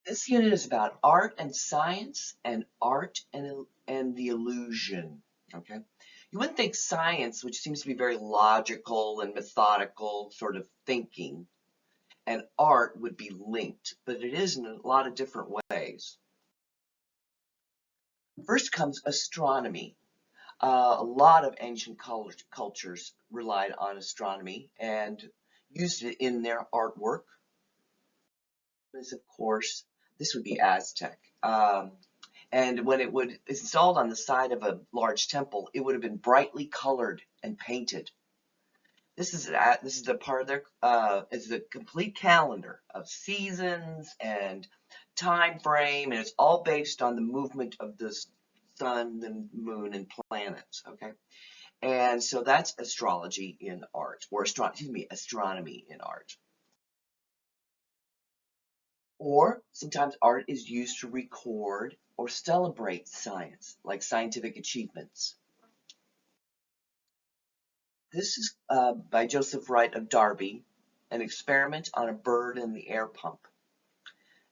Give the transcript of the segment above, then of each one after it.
This unit is about art and science and art and the illusion. Okay, you wouldn't think science, which seems to be very logical and methodical sort of thinking, and art would be linked, but it is in a lot of different ways. First comes astronomy. A lot of ancient cultures relied on astronomy and used it in their artwork. This, of course, this would be Aztec. And when it would installed on the side of a large temple, it would have been brightly colored and painted. This is the part of their is the complete calendar of seasons and time frame, and it's all based on the movement of the sun and moon and planets. Okay, and so that's astrology in art, or astronomy in art. Or sometimes art is used to record or celebrate science, like scientific achievements. This is by Joseph Wright of Derby, an experiment on a bird in the air pump.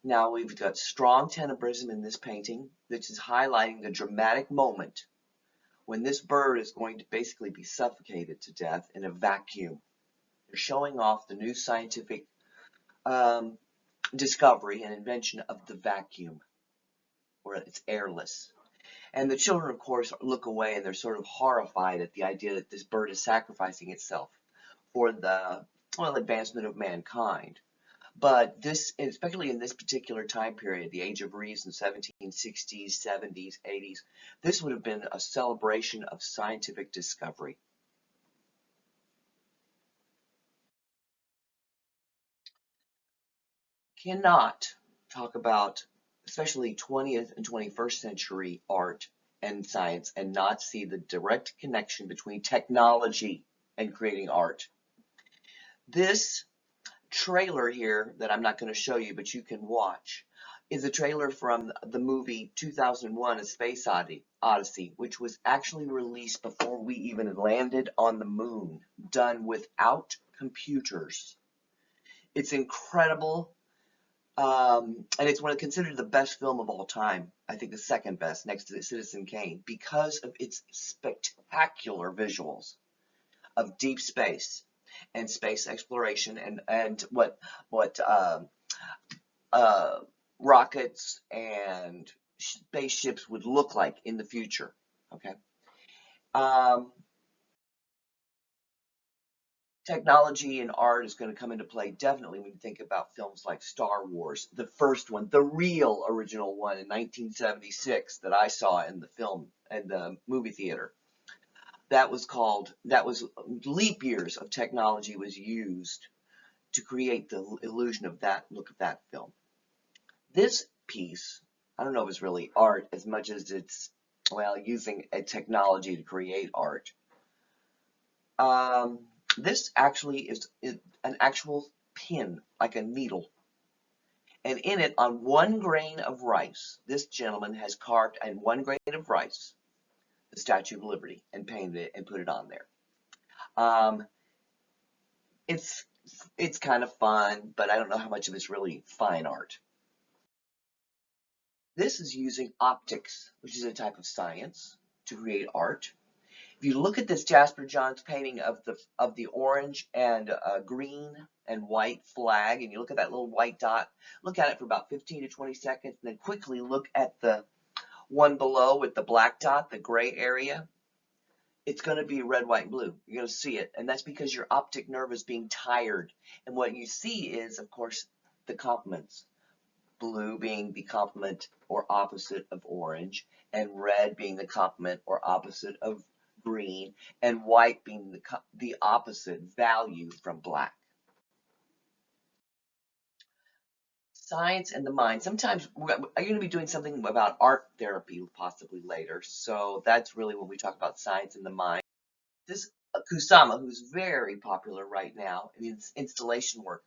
Now we've got strong tenebrism in this painting, which is highlighting the dramatic moment when this bird is going to basically be suffocated to death in a vacuum. They're showing off the new scientific discovery and invention of the vacuum, where it's airless. And the children, of course, look away and they're sort of horrified at the idea that this bird is sacrificing itself for the advancement of mankind. But this, especially in this particular time period, the Age of Reason, 1760s, 70s, 80s, this would have been a celebration of scientific discovery. Cannot talk about, especially 20th and 21st century art and science, and not see the direct connection between technology and creating art. This trailer here that I'm not going to show you, but you can watch, is a trailer from the movie 2001: A Space Odyssey, which was actually released before we even landed on the moon, done without computers. It's incredible, and it's considered the best film of all time. I think the second best, next to Citizen Kane, because of its spectacular visuals of deep space and space exploration, and what rockets and spaceships would look like in the future. Okay. Technology and art is going to come into play definitely when you think about films like Star Wars, the first one, the real original one in 1976 that I saw in the movie theater. That was leap years of technology was used to create the illusion of that look of that film. This piece, I don't know if it's really art as much as it's, using a technology to create art. This actually is an actual pin, like a needle. And in it, on 1 grain of rice, this gentleman has carved on 1 grain of rice the Statue of Liberty and painted it and put it on there. It's kind of fun, but I don't know how much of it's really fine art. This is using optics, which is a type of science, to create art. If you look at this Jasper Johns painting of the orange and green and white flag, and you look at that little white dot, look at it for about 15 to 20 seconds, and then quickly look at the one below with the black dot, the gray area. It's going to be red, white, and blue. You're going to see it, and that's because your optic nerve is being tired. And what you see is, of course, the complements. Blue being the complement or opposite of orange, and red being the complement or opposite of green, and white being the opposite value from black. Science and the mind. Sometimes I'm going to be doing something about art therapy possibly later, so that's really when we talk about science and the mind. This Kusama, who's very popular right now in installation work,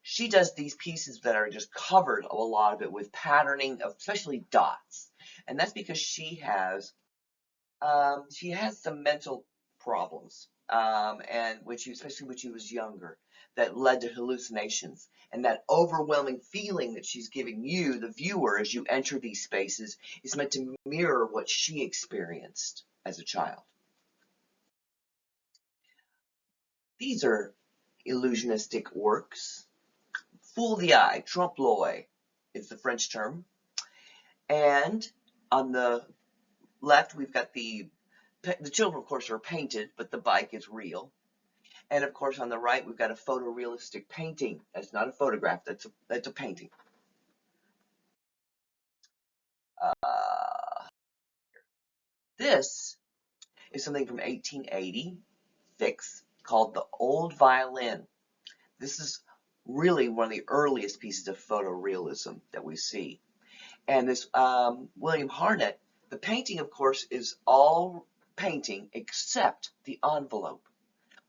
she does these pieces that are just covered, a lot of it, with patterning of especially dots, and that's because she has some mental problems, and especially when she was younger. that led to hallucinations. And that overwhelming feeling that she's giving you, the viewer, as you enter these spaces, is meant to mirror what she experienced as a child. These are illusionistic works. Fool the eye, trompe l'oeil is the French term. And on the left, we've got the children, of course, are painted, but the bike is real. And of course, on the right, we've got a photorealistic painting. That's not a photograph, that's a painting. This is something from 1886 called the Old Violin. This is really one of the earliest pieces of photorealism that we see. And this William Harnett, the painting, of course, is all painting except the envelope,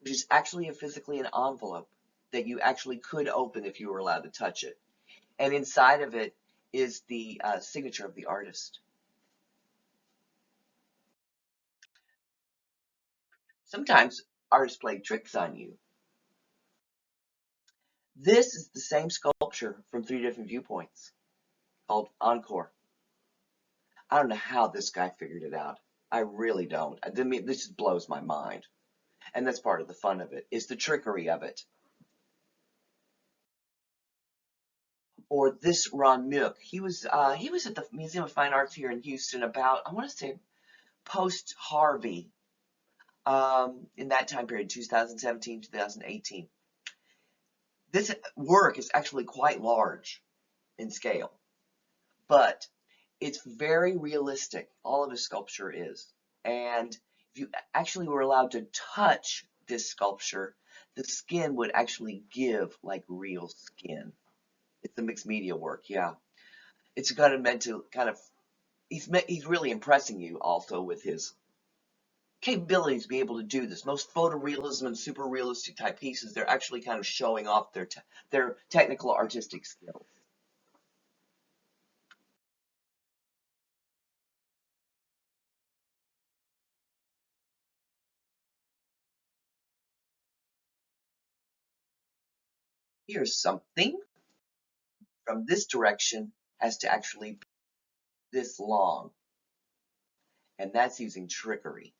which is actually physically an envelope that you actually could open if you were allowed to touch it. And inside of it is the signature of the artist. Sometimes artists play tricks on you. This is the same sculpture from 3 different viewpoints called Encore. I don't know how this guy figured it out. I really don't. I mean, this just blows my mind. And that's part of the fun of it, is the trickery of it. Or this Ron Mueck. He was at the Museum of Fine Arts here in Houston about, I want to say, post-Harvey, in that time period, 2017, 2018. This work is actually quite large in scale, but it's very realistic. All of his sculpture is. And if you actually were allowed to touch this sculpture, the skin would actually give like real skin. It's a mixed media work, yeah. It's kind of meant to kind of, he's really impressing you also with his capabilities to be able to do this. Most photorealism and super realistic type pieces, they're actually kind of showing off their technical artistic skills. Here's something from this direction has to actually be this long, and that's using trickery.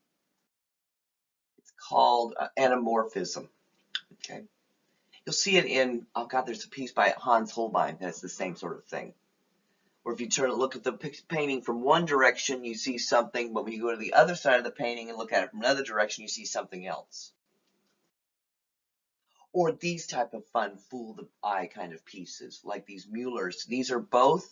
It's called anamorphism. Okay, you'll see it in, oh God, there's a piece by Hans Holbein that's the same sort of thing. Or if you look at the painting from one direction, you see something, but when you go to the other side of the painting and look at it from another direction, you see something else. Or these type of fun fool the eye kind of pieces, like these Muellers. These are both,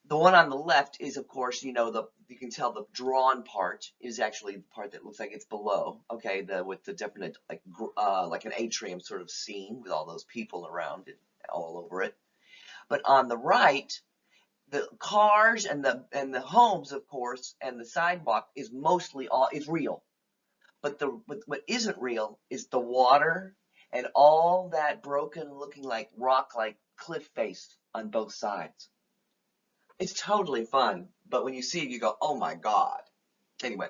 the one on the left is, of course, you can tell the drawn part is actually the part that looks like it's below. Okay, with the different like an atrium sort of scene with all those people around it, all over it. But on the right, the cars and the homes, of course, and the sidewalk is mostly is real. But what isn't real is the water and all that broken looking like rock like cliff face on both sides. It's totally fun, but when you see it, you go, oh my God. Anyway,